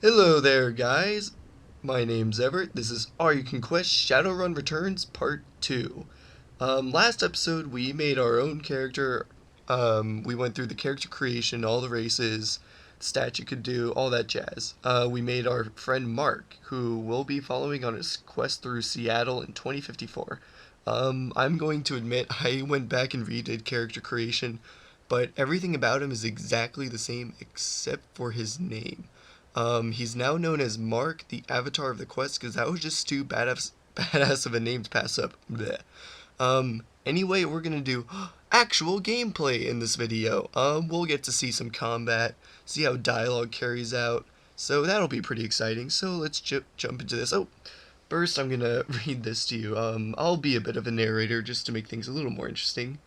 Hello there, guys. My name's Everett. This is All You Can Quest Shadowrun Returns Part 2. Last episode, we made our own character. We went through the character creation, all the races, stats you could do, all that jazz. We made our friend Mark, who will be following on his quest through Seattle in 2054. I'm going to admit, I went back and redid character creation, but everything about him is exactly the same except for his name. He's now known as Mark, the Avatar of the Quest, because that was just too badass of a name to pass up. Bleh. Anyway, we're gonna do actual gameplay in this video. We'll get to see some combat, see how dialogue carries out, so that'll be pretty exciting. So let's jump into this. Oh, first I'm gonna read this to you. I'll be a bit of a narrator just to make things a little more interesting.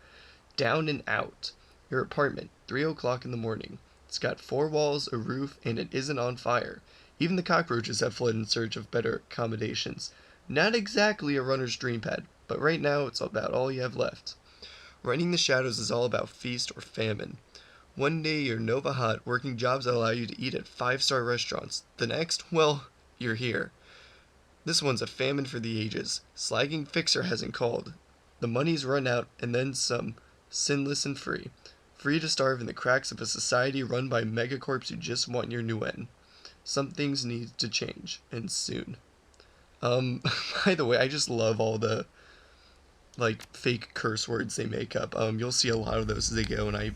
Down and out. Your apartment, 3 o'clock in the morning. It's got 4 walls, a roof, and it isn't on fire. Even the cockroaches have fled in search of better accommodations. Not exactly a runner's dream pad, but right now it's about all you have left. Running the shadows is all about feast or famine. One day you're Nova Hot, working jobs that allow you to eat at 5-star restaurants. The next, well, you're here. This one's a famine for the ages. Slagging Fixer hasn't called. The money's run out, and then some. Sinless and free. Free to starve in the cracks of a society run by megacorps who just want your nuan. Some things need to change, and soon. By the way, I just love all the, fake curse words they make up. You'll see a lot of those as they go, and I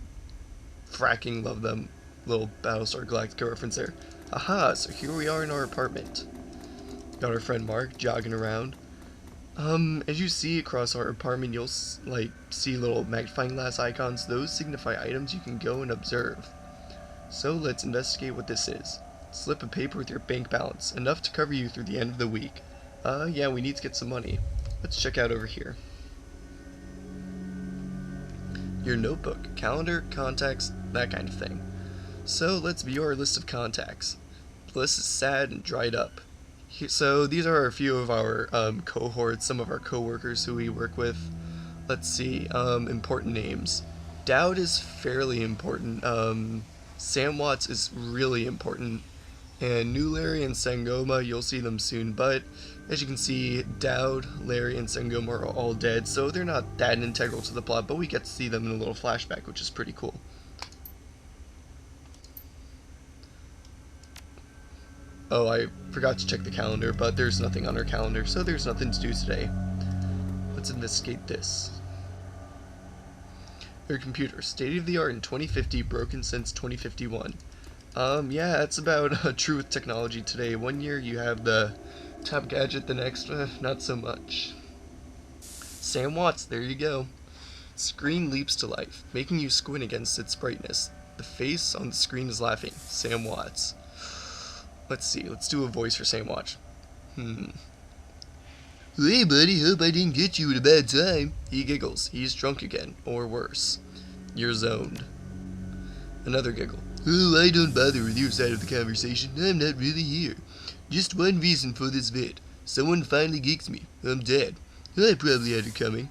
fracking love them. Little Battlestar Galactica reference there. Aha, so here we are in our apartment. Got our friend Mark jogging around. As you see across our apartment, you'll, see little magnifying glass icons. Those signify items you can go and observe. So let's investigate what this is. Slip of paper with your bank balance, enough to cover you through the end of the week. Yeah, we need to get some money. Let's check out over here. Your notebook, calendar, contacts, that kind of thing. So let's view our list of contacts. The list is sad and dried up. So these are a few of our cohorts, some of our co-workers who we work with. Let's see, important names. Dowd is fairly important. Sam Watts is really important. And New Larry and Sangoma, you'll see them soon. But as you can see, Dowd, Larry, and Sangoma are all dead, so they're not that integral to the plot, but we get to see them in a little flashback, which is pretty cool. Oh, I forgot to check the calendar, but there's nothing on our calendar, so there's nothing to do today. Let's investigate this. Your computer, state of the art in 2050, broken since 2051. Yeah, it's about true with technology today. One year you have the top gadget, the next, not so much. Sam Watts, there you go. Screen leaps to life, making you squint against its brightness. The face on the screen is laughing. Sam Watts. Let's see, let's do a voice for Sam Watch. Hey buddy, hope I didn't get you at a bad time. He giggles. He's drunk again, or worse. You're zoned. Another giggle. Oh, I don't bother with your side of the conversation. I'm not really here. Just one reason for this vid. Someone finally geeked me. I'm dead. I probably had it coming.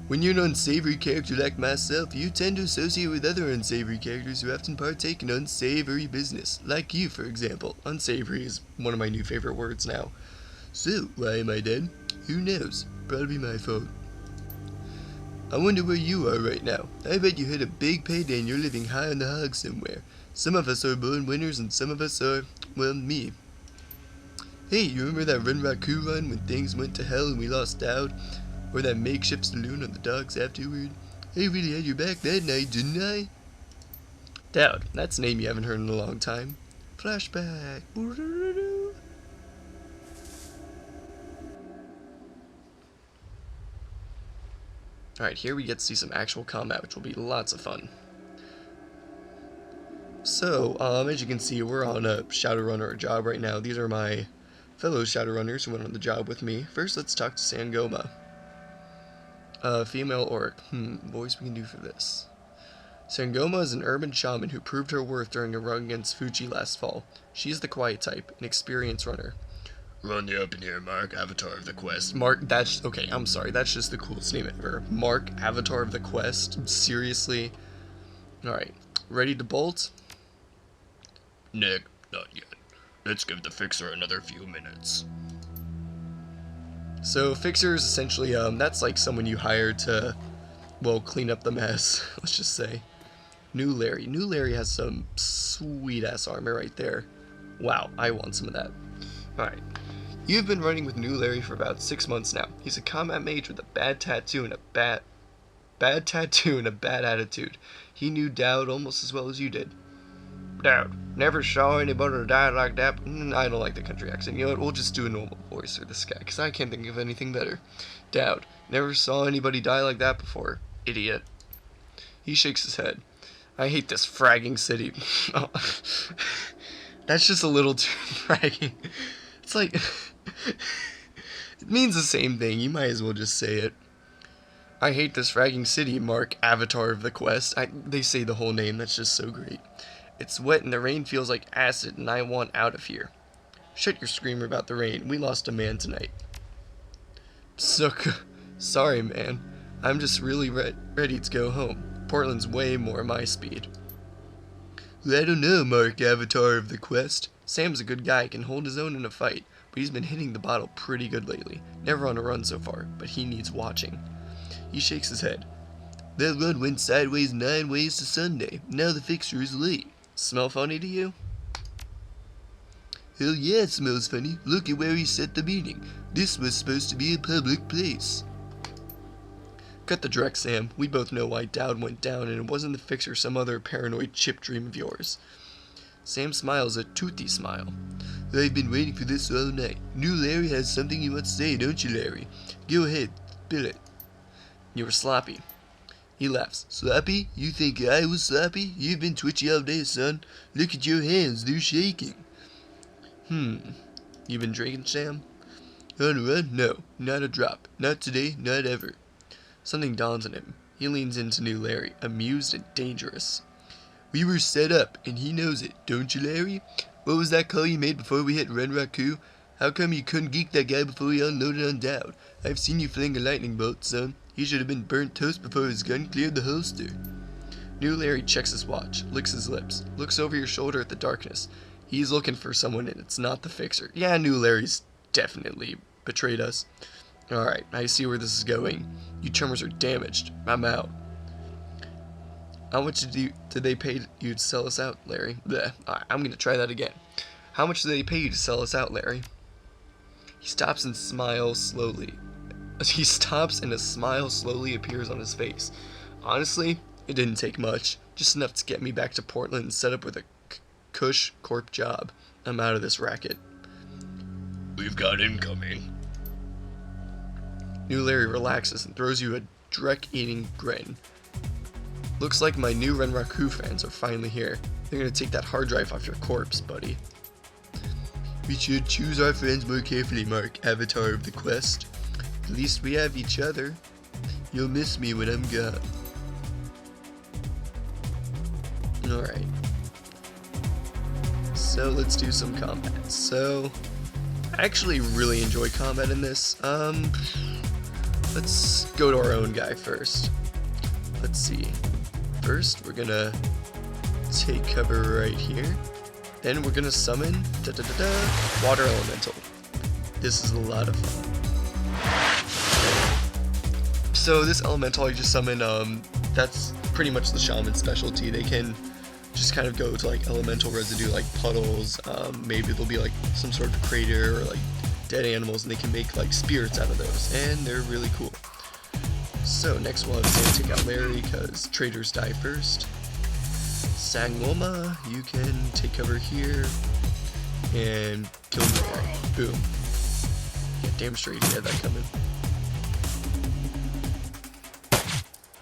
When you're an unsavory character like myself, you tend to associate with other unsavory characters who often partake in unsavory business. Like you, for example. Unsavory is one of my new favorite words now. So, why am I dead? Who knows? Probably my fault. I wonder where you are right now. I bet you hit a big payday and you're living high on the hog somewhere. Some of us are born winners and some of us are, well, me. Hey, you remember that Run Raku run when things went to hell and we lost out? Or that makeshift saloon on the docks afterward? I really had your back that night, didn't I? Dowd, that's a name you haven't heard in a long time. Flashback. Alright, here we get to see some actual combat, which will be lots of fun. So, as you can see, we're on a Shadowrun or a job right now. These are my fellow Shadowrunners who went on the job with me. First, let's talk to Sangoma. Female orc. Voice we can do for this. Sangoma is an urban shaman who proved her worth during a run against Fuji last fall. She's the quiet type, an experienced runner. Run you up in here, Mark, Avatar of the Quest. Mark, that's, okay, I'm sorry, that's just the coolest name ever. Mark, Avatar of the Quest? Seriously? Alright, ready to bolt? Nick, Not yet. Let's give the fixer another few minutes. So fixer is essentially, that's like someone you hire to, well, clean up the mess, let's just say. New Larry. New Larry has some sweet-ass armor right there. Wow, I want some of that. Alright. You've been running with New Larry for about 6 months now. He's a combat mage with a bad tattoo and a bad attitude. He knew Dowd almost as well as you did. Dowd. Never saw anybody die like that. I don't like the country accent. You know what? We'll just do a normal voice for this guy, because I can't think of anything better. Dowd. Never saw anybody die like that before. Idiot. He shakes his head. I hate this fragging city. Oh. That's just a little too fragging. It's like... it means the same thing. You might as well just say it. I hate this fragging city, Mark, avatar of the quest. They say the whole name. That's just so great. It's wet and the rain feels like acid and I want out of here. Shut your screamer about the rain. We lost a man tonight. Sorry, man. I'm just really ready to go home. Portland's way more my speed. I don't know, Mark, avatar of the quest. Sam's a good guy, can hold his own in a fight, but he's been hitting the bottle pretty good lately. Never on a run so far, but he needs watching. He shakes his head. That run went sideways 9 ways to Sunday. Now the fixer is late. Smell funny to you? Hell yeah, it smells funny. Look at where he set the meeting. This was supposed to be a public place. Cut the direct, Sam. We both know why Dowd went down, and it wasn't the fixer some other paranoid chip dream of yours. Sam smiles a toothy smile. I've been waiting for this all night. New Larry has something he wants to say, don't you, Larry? Go ahead, spill it. You were sloppy. He laughs. Sloppy? You think I was sloppy? You've been twitchy all day, son. Look at your hands, they're shaking. You been drinking, Sam? On a run? No, not a drop. Not today, not ever. Something dawns on him. He leans into New Larry, amused and dangerous. We were set up, and he knows it, don't you, Larry? What was that call you made before we hit Ren Raku? How come you couldn't geek that guy before he unloaded on Dowd? I've seen you fling a lightning bolt, son. He should have been burnt toast before his gun cleared the holster. New Larry checks his watch, licks his lips, looks over your shoulder at the darkness. He's looking for someone and it's not the fixer. Yeah, New Larry's definitely betrayed us. Alright, I see where this is going. You terminals are damaged. I'm out. How much did they pay you to sell us out, Larry? Bleh. Alright, I'm gonna try that again. How much did they pay you to sell us out, Larry? He stops and smiles slowly. He stops and a smile slowly appears on his face. Honestly, it didn't take much. Just enough to get me back to Portland and set up with a cush corp job. I'm out of this racket. We've got incoming. New Larry relaxes and throws you a Drek-eating grin. Looks like my new Renraku fans are finally here. They're gonna take that hard drive off your corpse, buddy. We should choose our friends more carefully, Mark, avatar of the quest. At least we have each other. You'll miss me when I'm gone. Alright. So let's do some combat. So, I actually really enjoy combat in this. Let's go to our own guy first. Let's see. First, we're gonna take cover right here. Then we're gonna summon Water Elemental. This is a lot of fun. So this elemental I just summoned, that's pretty much the shaman specialty. They can just kind of go to like elemental residue like puddles, maybe there'll be like some sort of crater or like dead animals and they can make like spirits out of those, and they're really cool. So next one is going to take out Larry because traders die first. Sangoma, you can take cover here and kill Larry. Boom. Yeah, damn straight he had that coming.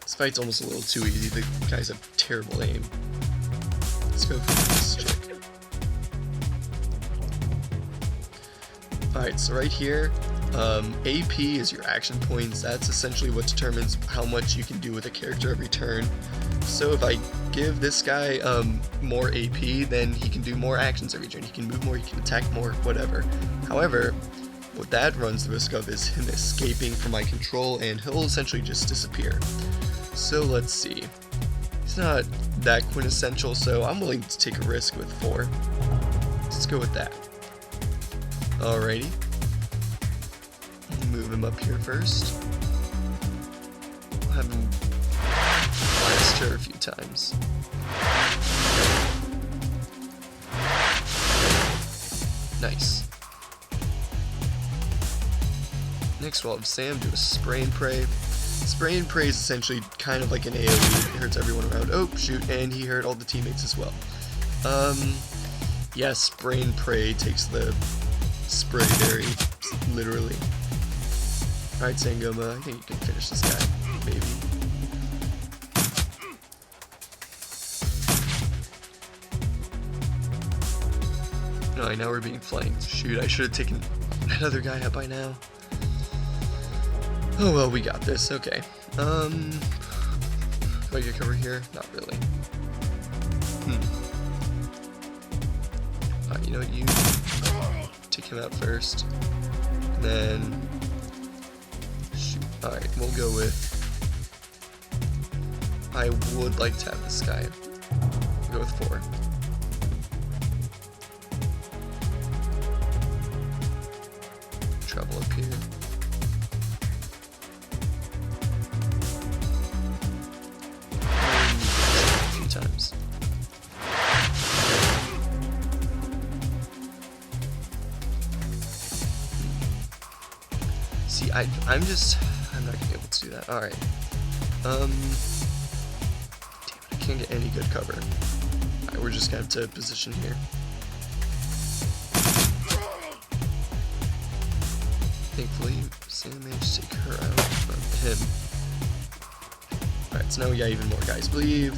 This fight's almost a little too easy. The guys have terrible aim. Let's go for this chick. Alright, so right here, AP is your action points. That's essentially what determines how much you can do with a character every turn. So if I give this guy more AP, then he can do more actions every turn. He can move more, he can attack more, whatever. However, what that runs the risk of is him escaping from my control, and he'll essentially just disappear. So let's see. He's not that quintessential, so I'm willing to take a risk with 4. let's go with that. Alrighty. Move him up here first. We'll have him blast her a few times. Nice. Next we'll have Sam do a spray and pray. Spray and pray is essentially kind of like an AoE. It hurts everyone around. Oh, shoot, and he hurt all the teammates as well. Yeah, spray and pray takes the spray berry, literally. Alright, Sangoma, I think you can finish this guy, maybe. Alright, now we're being flanked. Shoot, I should have taken that other guy out by now. Oh well, we got this, okay. Do I get cover here? Not really. You know what, you take him out first. And then shoot. Alright, we'll go with I would like to have this guy. We'll go with 4. Trouble up here. Times. See, I'm not gonna be able to do that. Alright. Damn it, I can't get any good cover. Alright, we're just gonna have to position here. Thankfully, Sam managed to take her out from him. Alright, so now we got even more guys. I believe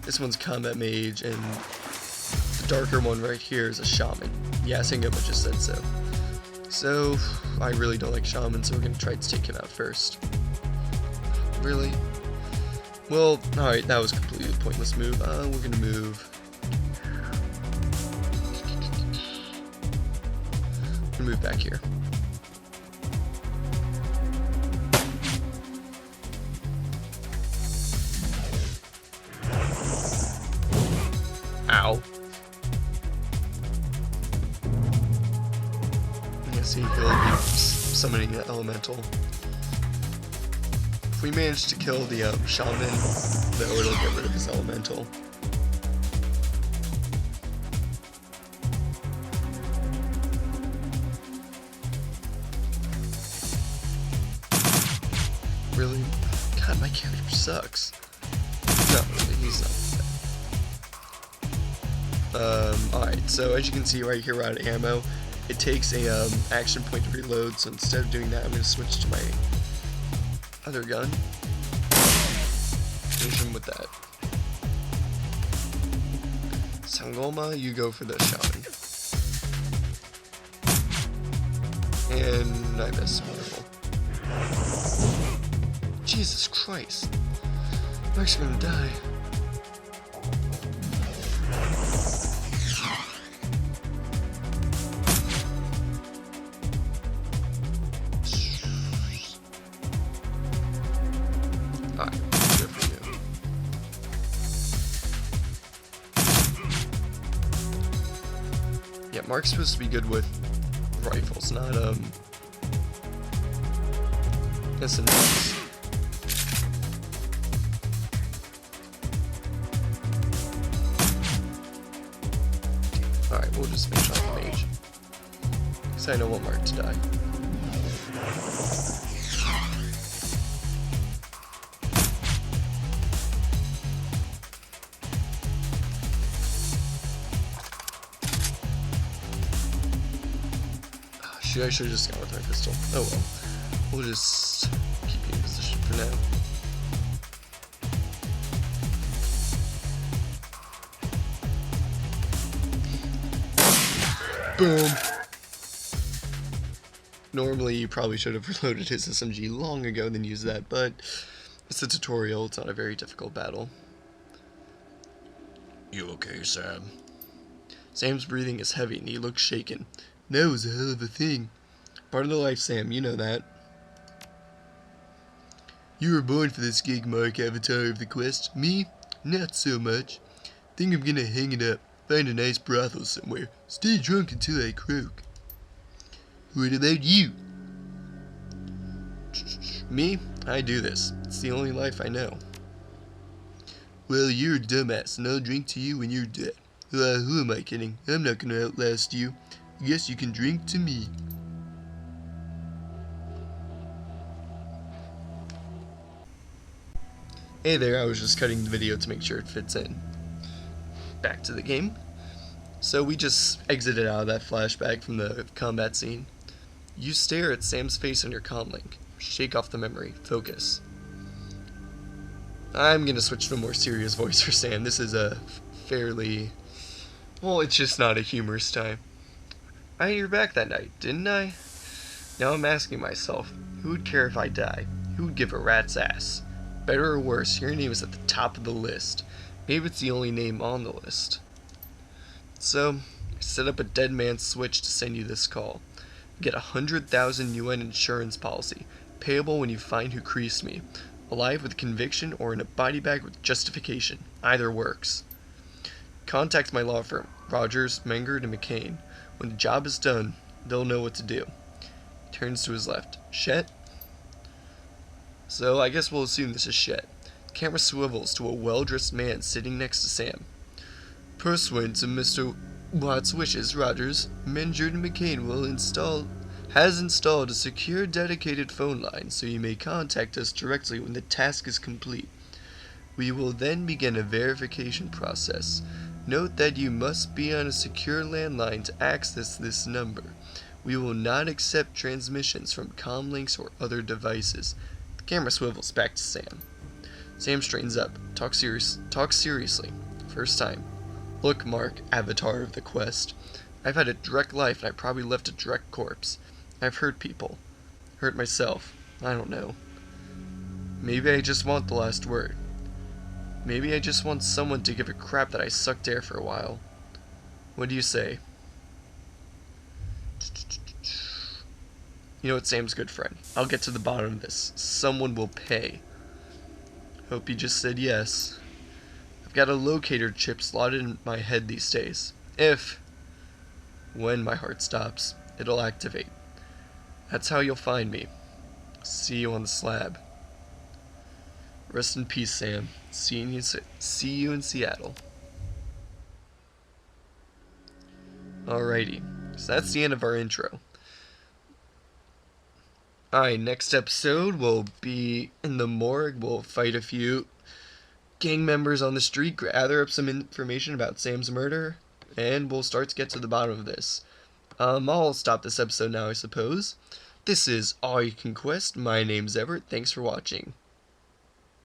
this one's combat mage, and the darker one right here is a shaman. Yeah, Sangoma just said so. So, I really don't like shaman, so we're gonna try to take him out first. Really? Well, alright, that was a completely pointless move. We're gonna move. We're gonna move back here. Ow. I guess he'll be summoning the elemental. If we manage to kill the shaman, though, it'll get rid of his elemental. Really? God, my character sucks. No, really, he's not. Alright, so as you can see right here, we're out of ammo. It takes a action point to reload, so instead of doing that, I'm going to switch to my other gun. Finish him with that. Sangoma, you go for the shaman. And I miss. Wonderful. Jesus Christ. Mark's gonna die. Alright, good for you. Yeah, Mark's supposed to be good with rifles, not SMGs. Alright, we'll just finish off the mage. Because I don't want Mark to die. Shoot, I should have just gone with my pistol. Oh well. We'll just keep you in position for now. Boom! Normally, you probably should have reloaded his SMG long ago than used that, but it's a tutorial, it's not a very difficult battle. You okay, Sam? Sam's breathing is heavy and he looks shaken. No, it's a hell of a thing. Part of the life, Sam, you know that. You were born for this gig, Mark, avatar of the quest. Me? Not so much. Think I'm gonna hang it up. Find a nice brothel somewhere. Stay drunk until I croak. What about you? Me? I do this. It's the only life I know. Well, you're a dumbass, and I'll drink to you when you're dead. Who am I kidding? I'm not gonna outlast you. I guess you can drink to me. Hey there, I was just cutting the video to make sure it fits in. Back to the game. So we just exited out of that flashback from the combat scene. You stare at Sam's face on your comlink. Shake off the memory. Focus. I'm gonna switch to a more serious voice for Sam. This is a fairly... well, it's just not a humorous time. I had your back that night, didn't I? Now I'm asking myself, who would care if I die? Who would give a rat's ass? Better or worse, your name is at the top of the list. Maybe it's the only name on the list. So, I set up a dead man switch to send you this call. Get 100,000 UN insurance policy, payable when you find who creased me. Alive with conviction or in a body bag with justification. Either works. Contact my law firm, Rogers, Mengard, and McCain. When the job is done, they'll know what to do. He turns to his left. Shet? So I guess we'll assume this is Shet. The camera swivels to a well-dressed man sitting next to Sam. Pursuant to Mr. Watt's wishes, Rogers, Mengard and McCain has installed a secure dedicated phone line so you may contact us directly when the task is complete. We will then begin a verification process. Note that you must be on a secure landline to access this number. We will not accept transmissions from comlinks or other devices. The camera swivels back to Sam. Sam straightens up. Talk seriously. First time. Look, Mark, avatar of the quest. I've had a direct life and I probably left a direct corpse. I've hurt people. Hurt myself. I don't know. Maybe I just want the last word. Maybe I just want someone to give a crap that I sucked air for a while. What do you say? You know what, Sam's good friend. I'll get to the bottom of this. Someone will pay. Hope you just said yes. I've got a locator chip slotted in my head these days. When my heart stops, it'll activate. That's how you'll find me. See you on the slab. Rest in peace, Sam. See you in Seattle. Alrighty, so that's the end of our intro. Alright, next episode will be in the morgue. We'll fight a few gang members on the street, gather up some information about Sam's murder, and we'll start to get to the bottom of this. I'll stop this episode now, I suppose. This is All You Can Quest. My name's Everett. Thanks for watching.